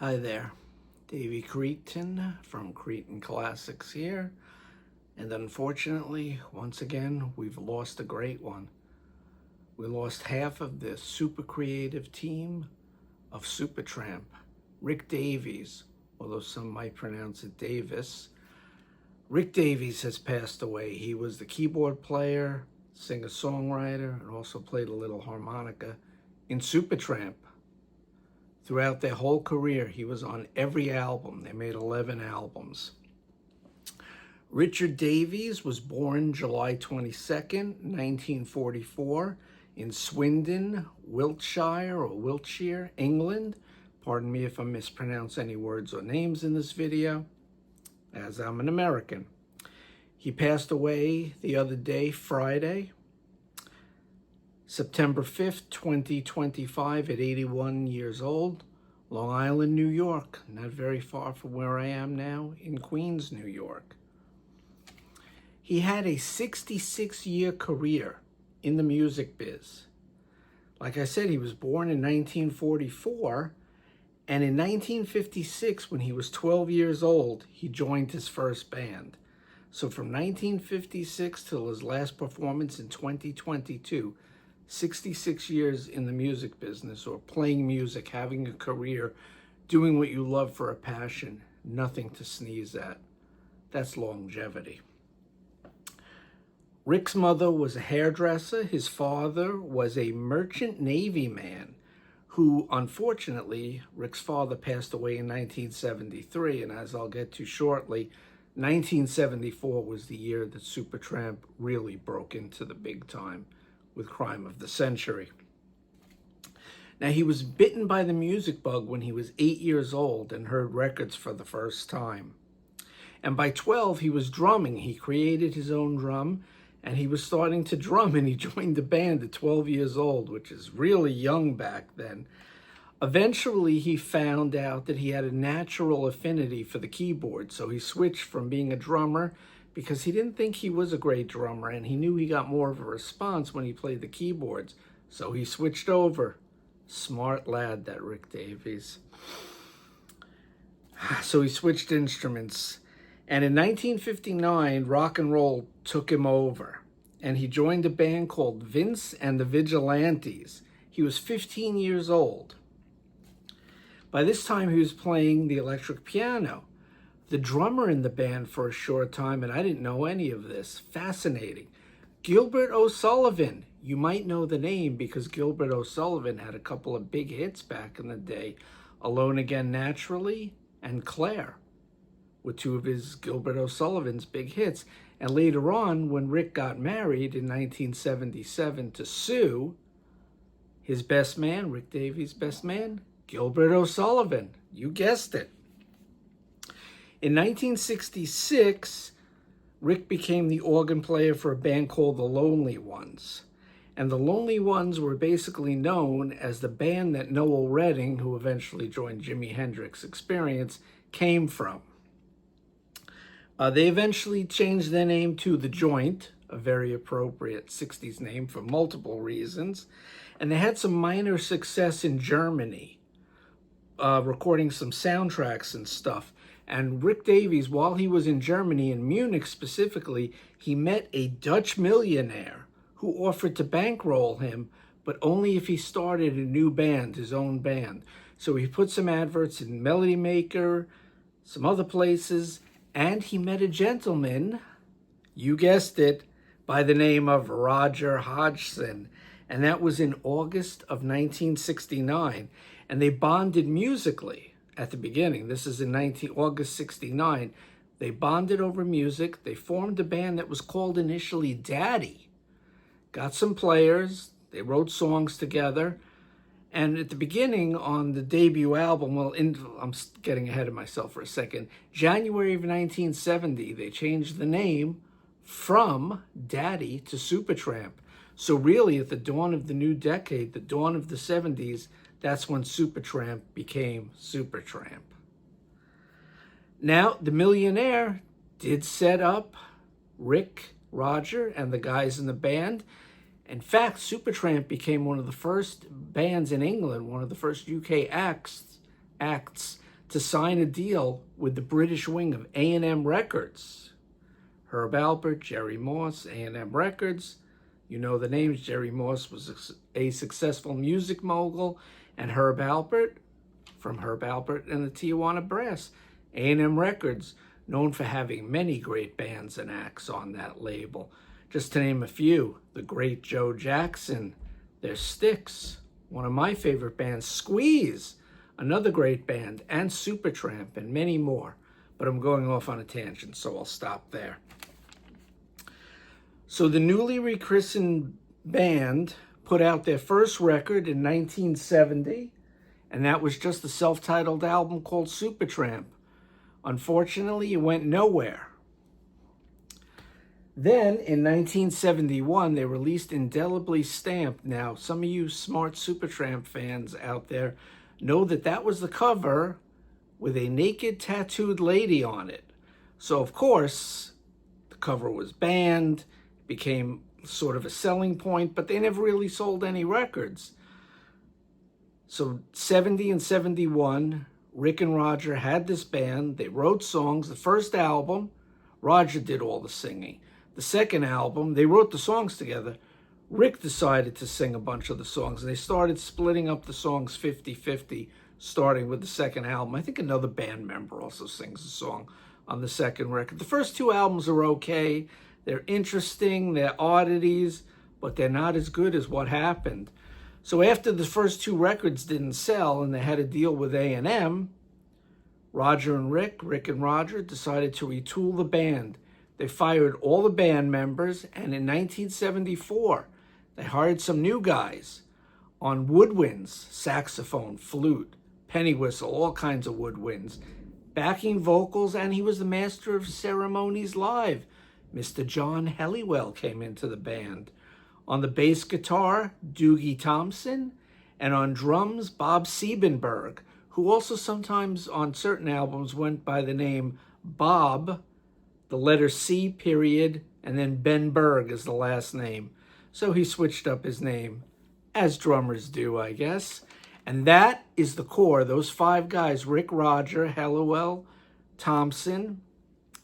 Hi there, Davey Cretan from Cretan Classics here, and unfortunately, once again, we've lost a great one. We lost half of the super creative team of Supertramp. Rick Davies, although some might pronounce it Davis. Rick Davies has passed away. He was the keyboard player, singer-songwriter, and also played a little harmonica in Supertramp. Throughout their whole career, he was on every album. They made 11 albums. Richard Davies was born July 22nd, 1944, in Swindon, Wiltshire, England. Pardon me if I mispronounce any words or names in this video, as I'm an American. He passed away the other day, Friday, September 5th, 2025, at 81 years old, Long Island, New York, not very far from where I am now, in Queens, New York. He had a 66-year career in the music biz. Like I said, he was born in 1944, and in 1956, when he was 12 years old, he joined his first band. So from 1956 till his last performance in 2022, 66 years in the music business, or playing music, having a career, doing what you love for a passion, nothing to sneeze at. That's longevity. Rick's mother was a hairdresser. His father was a merchant Navy man who, unfortunately, Rick's father passed away in 1973, and as I'll get to shortly, 1974 was the year that Supertramp really broke into the big time with Crime of the Century. Now, he was bitten by the music bug when he was 8 years old and heard records for the first time. And by 12, he was drumming. He created his own drum, and he was starting to drum, and he joined the band at 12 years old, which is really young back then. Eventually, he found out that he had a natural affinity for the keyboard, so he switched from being a drummer because he didn't think he was a great drummer, and he knew he got more of a response when he played the keyboards. So he switched over. Smart lad, that Rick Davies. So he switched instruments. And in 1959, rock and roll took him over, and he joined a band called Vince and the Vigilantes. He was 15 years old. By this time, he was playing the electric piano. The drummer in the band for a short time, and I didn't know any of this, fascinating, Gilbert O'Sullivan. You might know the name because Gilbert O'Sullivan had a couple of big hits back in the day, Alone Again Naturally and Claire, were two of his Gilbert O'Sullivan's big hits. And later on, when Rick got married in 1977 to Sue, his best man, Rick Davies' best man, Gilbert O'Sullivan, you guessed it. In 1966, Rick became the organ player for a band called The Lonely Ones. And The Lonely Ones were basically known as the band that Noel Redding, who eventually joined Jimi Hendrix Experience, came from. They eventually changed their name to The Joint, a very appropriate 60s name for multiple reasons. And they had some minor success in Germany, recording some soundtracks and stuff. And Rick Davies, while he was in Germany, in Munich specifically, he met a Dutch millionaire who offered to bankroll him, but only if he started a new band, his own band. So he put some adverts in Melody Maker, some other places, and he met a gentleman, you guessed it, by the name of Roger Hodgson. And that was in August of 1969. And they bonded musically at the beginning. This is in August 69. They bonded over music. They formed a band that was called initially Daddy. Got some players. They wrote songs together. And at the beginning, on the debut album, I'm getting ahead of myself for a second, January of 1970, they changed the name from Daddy to Supertramp. So really, at the dawn of the new decade, the dawn of the 70s, that's when Supertramp became Supertramp. Now, the millionaire did set up Rick, Roger, and the guys in the band. In fact, Supertramp became one of the first bands in England, one of the first UK acts to sign a deal with the British wing of A&M Records. Herb Alpert, Jerry Moss, A&M Records. You know the names. Jerry Moss was a successful music mogul, and Herb Alpert, from Herb Alpert and the Tijuana Brass. A&M Records, known for having many great bands and acts on that label. Just to name a few, the great Joe Jackson, their Styx, one of my favorite bands, Squeeze, another great band, and Supertramp, and many more. But I'm going off on a tangent, so I'll stop there. So the newly rechristened band put out their first record in 1970, and that was just a self-titled album called Supertramp. Unfortunately, it went nowhere. Then, in 1971, they released Indelibly Stamped. Now, some of you smart Supertramp fans out there know that that was the cover with a naked tattooed lady on it. So, of course, the cover was banned, became sort of a selling point, but they never really sold any records. So, 70 and 71, Rick and Roger had this band. They wrote songs. The first album, Roger did all the singing. The second album, they wrote the songs together. Rick decided to sing a bunch of the songs, and they started splitting up the songs 50-50, starting with the second album. I think another band member also sings a song on the second record. The first two albums are okay. They're interesting, they're oddities, but they're not as good as what happened. So after the first two records didn't sell and they had a deal with A&M, Roger and Rick and Roger decided to retool the band. They fired all the band members, and in 1974, they hired some new guys on woodwinds, saxophone, flute, penny whistle, all kinds of woodwinds, backing vocals, and he was the master of ceremonies live. Mr. John Helliwell came into the band. On the bass guitar, Doogie Thompson, and on drums, Bob Siebenberg, who also sometimes on certain albums went by the name Bob, the letter C, period, and then Ben Berg is the last name. So he switched up his name, as drummers do, I guess. And that is the core. Those five guys, Rick, Roger, Helliwell, Thompson,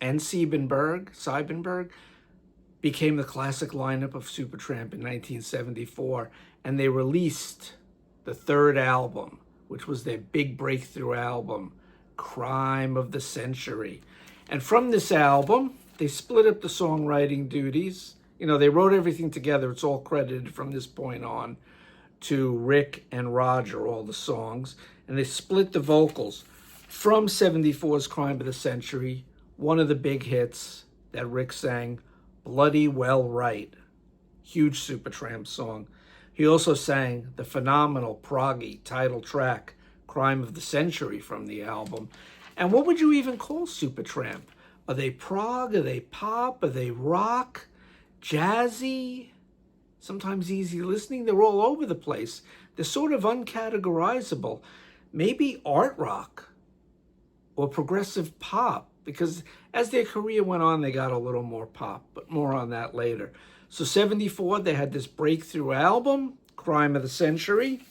and Siebenberg, became the classic lineup of Supertramp in 1974. And they released the third album, which was their big breakthrough album, Crime of the Century. And from this album, they split up the songwriting duties. You know, they wrote everything together. It's all credited from this point on to Rick and Roger, all the songs. And they split the vocals. From 74's Crime of the Century, one of the big hits that Rick sang, Bloody Well Right. Huge Supertramp song. He also sang the phenomenal proggy title track, Crime of the Century, from the album. And what would you even call Supertramp? Are they prog? Are they pop? Are they rock? Jazzy? Sometimes easy listening? They're all over the place. They're sort of uncategorizable. Maybe art rock or progressive pop, because as their career went on, they got a little more pop, but more on that later. So 74, they had this breakthrough album, Crime of the Century.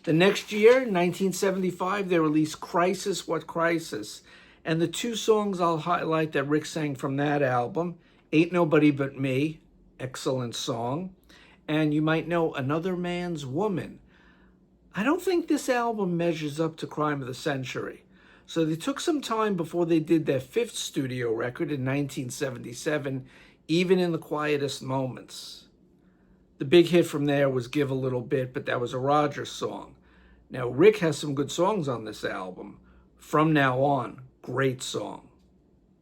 The next year, 1975, they released Crisis, What Crisis? And the two songs I'll highlight that Rick sang from that album, Ain't Nobody But Me, excellent song. And you might know Another Man's Woman. I don't think this album measures up to Crime of the Century. So they took some time before they did their fifth studio record in 1977, Even in the Quietest Moments. The big hit from there was Give a Little Bit, but that was a Roger song. Now, Rick has some good songs on this album. From Now On, great song.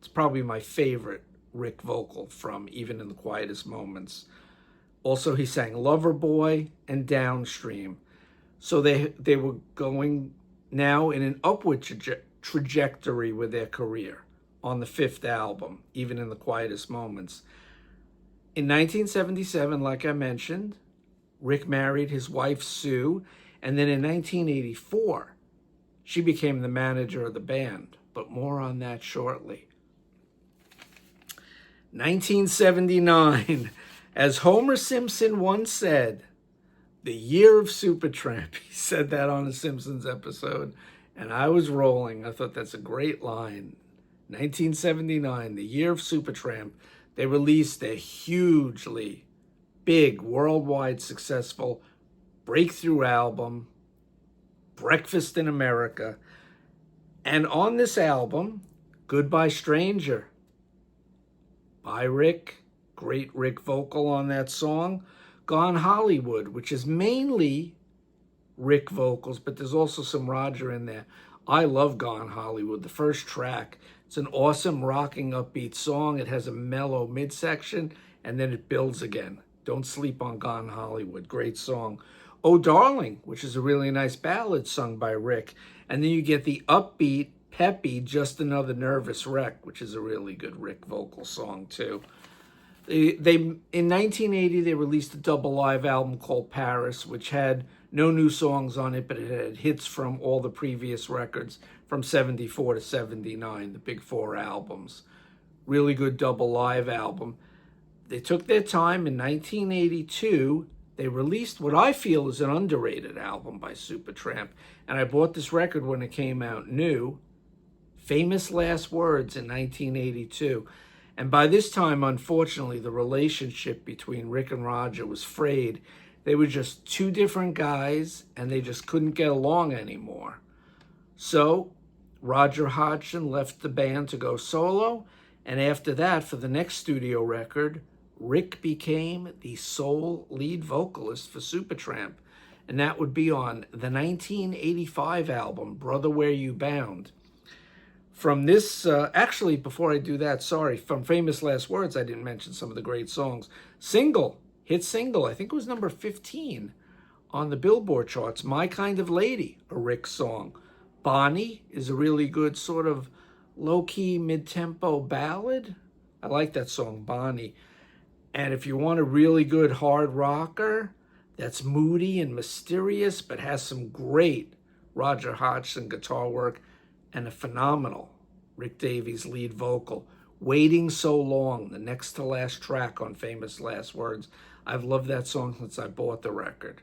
It's probably my favorite Rick vocal from Even in the Quietest Moments. Also, he sang Lover Boy and Downstream. So they were going now in an upward trajectory with their career on the fifth album, Even in the Quietest Moments. In 1977, like I mentioned, Rick married his wife, Sue, and then in 1984, she became the manager of the band, but more on that shortly. 1979, as Homer Simpson once said, the year of Supertramp. He said that on a Simpsons episode. and I was rolling. I thought that's a great line. 1979, the year of Supertramp, they released their hugely big, worldwide successful breakthrough album, Breakfast in America. And on this album, Goodbye Stranger by Rick, great Rick vocal on that song. Gone Hollywood, which is mainly Rick vocals, but there's also some Roger in there. I love Gone Hollywood, the first track. It's an awesome rocking upbeat song. It has a mellow midsection and then it builds again. Don't sleep on Gone Hollywood, great song. Oh Darling, which is a really nice ballad sung by Rick. And then you get the upbeat, peppy Just Another Nervous Wreck, which is a really good Rick vocal song too. They in 1980 they released a double live album called Paris, which had no new songs on it, but it had hits from all the previous records from 74 to 79, the big four albums. Really good double live album. They took their time. In 1982, they released what I feel is an underrated album by Supertramp, and I bought this record when it came out new, Famous Last Words, in 1982. And by this time, unfortunately, the relationship between Rick and Roger was frayed. They were just two different guys, and they just couldn't get along anymore. So Roger Hodgson left the band to go solo, and after that, for the next studio record, Rick became the sole lead vocalist for Supertramp, and that would be on the 1985 album, Brother Where You Bound. From this, actually, before I do that, sorry, from Famous Last Words, I didn't mention some of the great songs. Hit single, I think it was number 15 on the Billboard charts, My Kind of Lady, a Rick song. Bonnie is a really good sort of low-key, mid-tempo ballad. I like that song, Bonnie. And if you want a really good hard rocker that's moody and mysterious, but has some great Roger Hodgson guitar work and a phenomenal Rick Davies lead vocal, Waiting So Long, the next to last track on Famous Last Words. I've loved that song since I bought the record.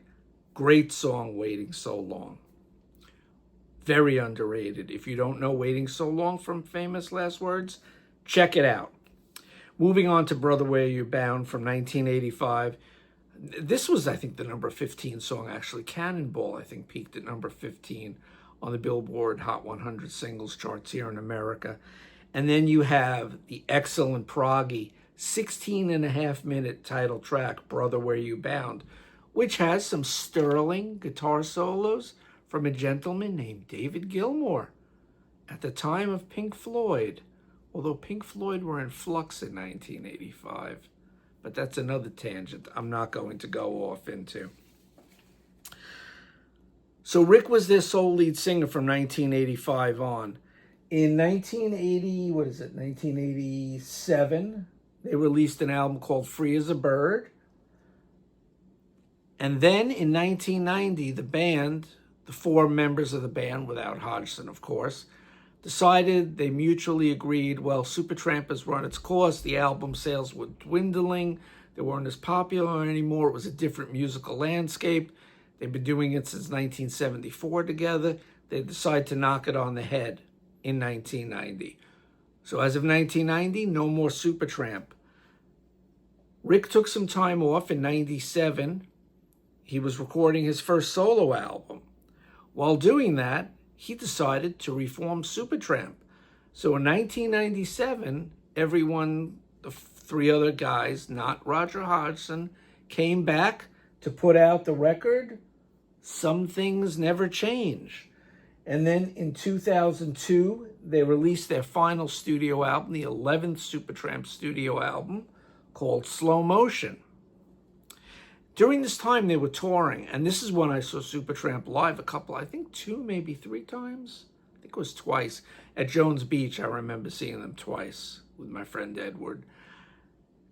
Great song, Waiting So Long. Very underrated. If you don't know Waiting So Long from Famous Last Words, check it out. Moving on to Brother Where You Bound from 1985. This was, I think, the number 15 song, actually. Cannonball, I think, peaked at number 15 on the Billboard Hot 100 singles charts here in America. And then you have the excellent proggy 16.5-minute title track, Brother Where You Bound, which has some sterling guitar solos from a gentleman named David Gilmour at the time of Pink Floyd, although Pink Floyd were in flux in 1985. But that's another tangent I'm not going to go off into. So Rick was their sole lead singer from 1985 on. In 1987, they released an album called Free as a Bird. And then in 1990, the band, the four members of the band, without Hodgson, of course, decided, they mutually agreed, well, Supertramp has run its course, the album sales were dwindling, they weren't as popular anymore, it was a different musical landscape. They've been doing it since 1974 together. They decided to knock it on the head in 1990. So as of 1990, no more Supertramp. Rick took some time off in 97. He was recording his first solo album. While doing that, he decided to reform Supertramp. So in 1997, everyone, the three other guys, not Roger Hodgson, came back to put out the record Some Things Never Change. And then in 2002, they released their final studio album, the 11th Supertramp studio album, called Slow Motion. During this time, they were touring, and this is when I saw Supertramp live a couple, I think 2, maybe 3 times. I think it was twice. At Jones Beach, I remember seeing them twice with my friend Edward.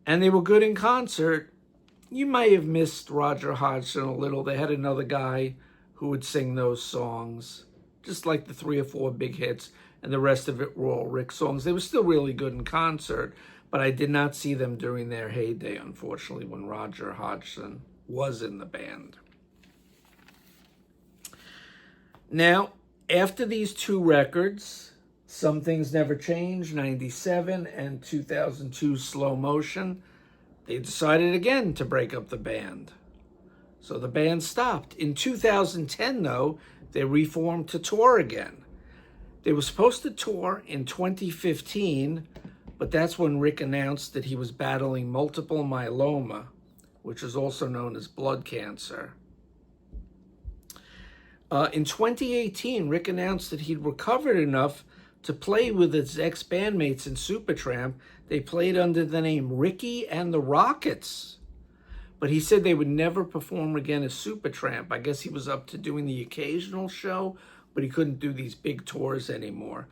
And they were good in concert. You may have missed Roger Hodgson a little. They had another guy who would sing those songs, just like the 3 or 4 big hits, and the rest of it were all Rick songs. They were still really good in concert, but I did not see them during their heyday, unfortunately, when Roger Hodgson was in the band. Now, After these two records, Some Things Never Change, 97, and 2002 Slow Motion, they decided again to break up the band. So the band stopped. In 2010, though, they reformed to tour again. They were supposed to tour in 2015, but that's when Rick announced that he was battling multiple myeloma, which is also known as blood cancer. In 2018, Rick announced that he'd recovered enough to play with his ex-bandmates in Supertramp. They played under the name Ricky and the Rockets. But he said they would never perform again as Supertramp. I guess he was up to doing the occasional show, but he couldn't do these big tours anymore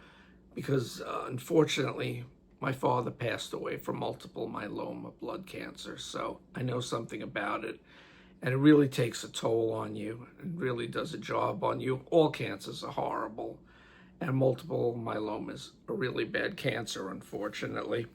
because, unfortunately, my father passed away from multiple myeloma, blood cancer. So I know something about it. And it really takes a toll on you. It really does a job on you. All cancers are horrible. And multiple myeloma is a really bad cancer, unfortunately.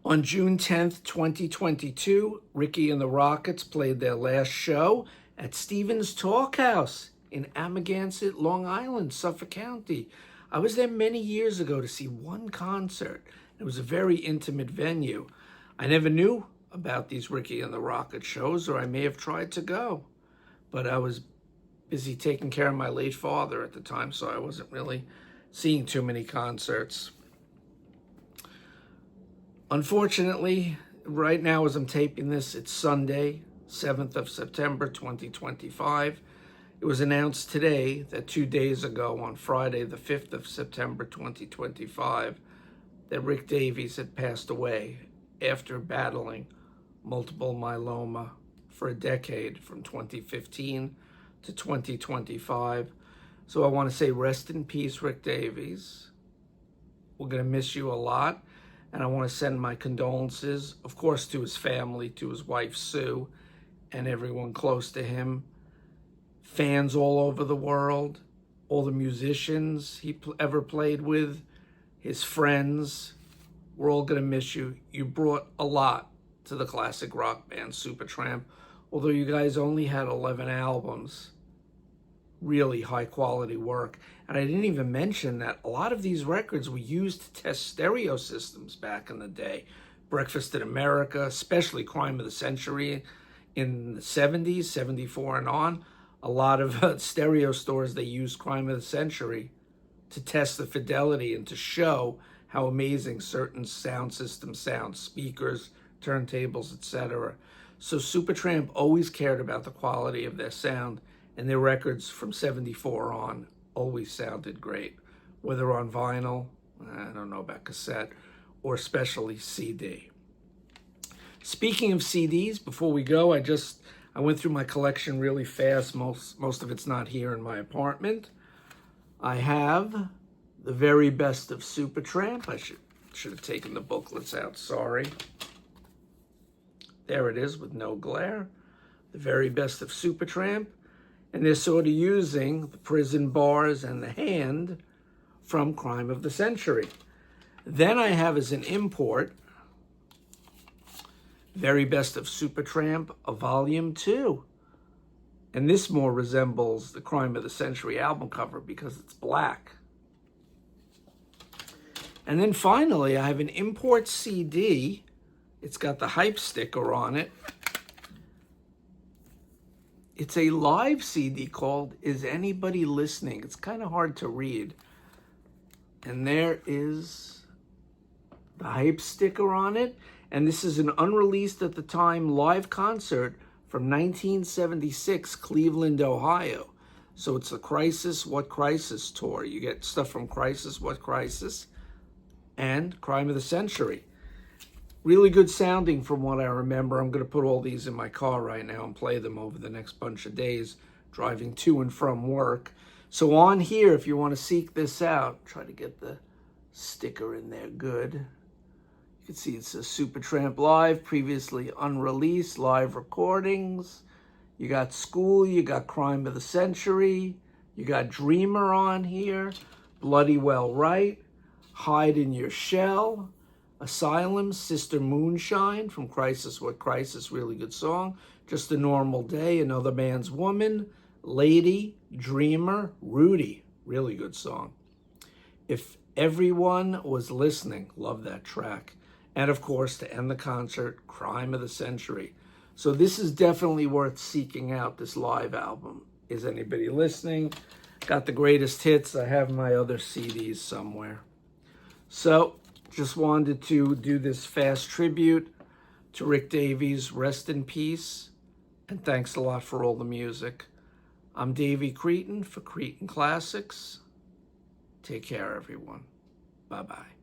On June 10th, 2022, Ricky and the Rockets played their last show at Stevens Talkhouse in Amagansett, Long Island, Suffolk County. I was there many years ago to see one concert. It was a very intimate venue. I never knew about these Ricky and the Rocket shows, or I may have tried to go. But I was busy taking care of my late father at the time, so I wasn't really seeing too many concerts. Unfortunately, right now as I'm taping this, it's Sunday, 7th of September, 2025. It was announced today that 2 days ago, on Friday, the 5th of September, 2025, that Rick Davies had passed away after battling multiple myeloma for a decade, from 2015 to 2025. So I want to say rest in peace, Rick Davies. We're going to miss you a lot. And I want to send my condolences, of course, to his family, to his wife, Sue, and everyone close to him. Fans all over the world, all the musicians he ever played with, his friends. We're all going to miss you. You brought a lot to the classic rock band Supertramp, although you guys only had 11 albums. Really high quality work. And I didn't even mention that a lot of these records were used to test stereo systems back in the day. Breakfast in America, especially Crime of the Century in the 70s, 74 and on. A lot of stereo stores, they used Crime of the Century to test the fidelity and to show how amazing certain sound systems sound, speakers, turntables, etc. So Supertramp always cared about the quality of their sound, and their records from 74 on always sounded great, whether on vinyl, I don't know about cassette, or especially CD. Speaking of CDs, before we go, I went through my collection really fast. Most of it's not here in my apartment. I have the very best of Supertramp. I should have taken the booklets out, sorry. There it is with no glare. The very best of Supertramp. And they're sort of using the prison bars and the hand from Crime of the Century. Then I have as an import, Very Best of Supertramp, a Volume 2. And this more resembles the Crime of the Century album cover because it's black. And then finally, I have an import CD. It's got the hype sticker on it. It's a live CD called Is Anybody Listening? It's kind of hard to read. And there is the hype sticker on it. And this is an unreleased at the time live concert from 1976, Cleveland, Ohio. So it's the Crisis, What Crisis tour. You get stuff from Crisis, What Crisis, and Crime of the Century. Really good sounding from what I remember. I'm going to put all these in my car right now and play them over the next bunch of days, driving to and from work. So on here, if you want to seek this out, try to get the sticker in there good. You can see it says Supertramp Live, previously unreleased, live recordings. You got School, you got Crime of the Century, you got Dreamer on here, Bloody Well Right, Hide in Your Shell, Asylum, Sister Moonshine from Crisis, What Crisis, really good song. Just a Normal Day, Another Man's Woman, Lady, Dreamer, Rudy, really good song. If Everyone Was Listening, love that track. And of course, to end the concert, Crime of the Century. So this is definitely worth seeking out, this live album. Is anybody listening? Got the greatest hits. I have my other CDs somewhere. So just wanted to do this fast tribute to Rick Davies. Rest in peace. And thanks a lot for all the music. I'm Davey Cretin for Cretin Classics. Take care, everyone. Bye-bye.